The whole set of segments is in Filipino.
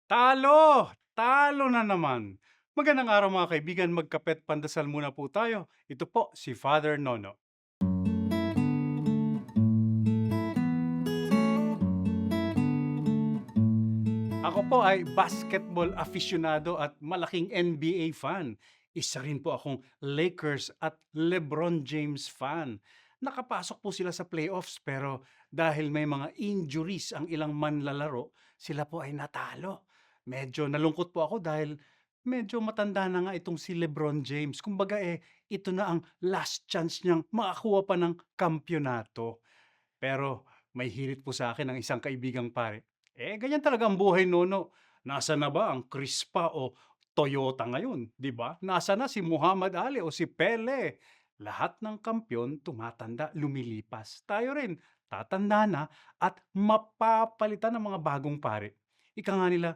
Talo! Talo na naman. Magandang araw mga kaibigan, magkape't pandasal muna po tayo. Ito po si Father Nono. Ako po ay basketball aficionado at malaking NBA fan. Isa rin po akong Lakers at LeBron James fan. Nakapasok po sila sa playoffs pero dahil may mga injuries ang ilang manlalaro, sila po ay natalo. Medyo nalungkot po ako dahil medyo matanda na nga itong si LeBron James. Kumbaga ito na ang last chance niyang makakuha pa ng kampyonato. Pero may hirit po sa akin ng isang kaibigang pare, ganyan talaga ang buhay Nono. Nasaan na ba ang Crispa o Toyota ngayon, 'di ba? Nasaan na si Muhammad Ali o si Pele? Lahat ng kampiyon tumatanda, lumilipas. Tayo rin, tatanda na at mapapalitan ng mga bagong pare. Ika nga nila,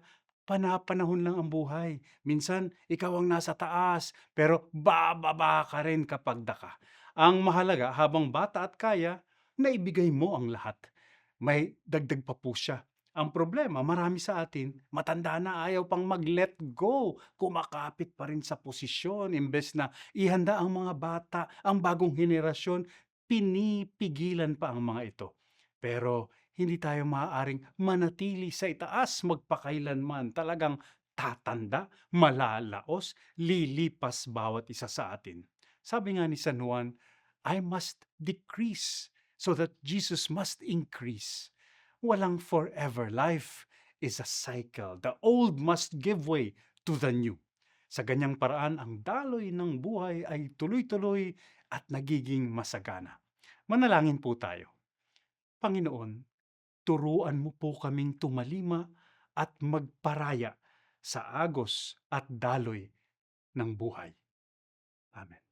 panapanahon lang ang buhay. Minsan, ikaw ang nasa taas, pero bababa ka rin kapag daka. Ang mahalaga, habang bata at kaya, naibigay mo ang lahat. May dagdag pa po siya. Ang problema, marami sa atin, matanda na ayaw pang mag-let go. Kumakapit pa rin sa posisyon. Imbes na ihanda ang mga bata, ang bagong henerasyon, pinipigilan pa ang mga ito. Pero hindi tayo maaaring manatili sa itaas magpakailanman. Talagang tatanda, malalaos, lilipas bawat isa sa atin. Sabi nga ni San Juan, I must decrease so that Jesus must increase. Walang forever. Life is a cycle. The old must give way to the new. Sa ganyang paraan, ang daloy ng buhay ay tuloy-tuloy at nagiging masagana. Manalangin po tayo. Panginoon, turuan mo po kaming tumalima at magparaya sa agos at daloy ng buhay. Amen.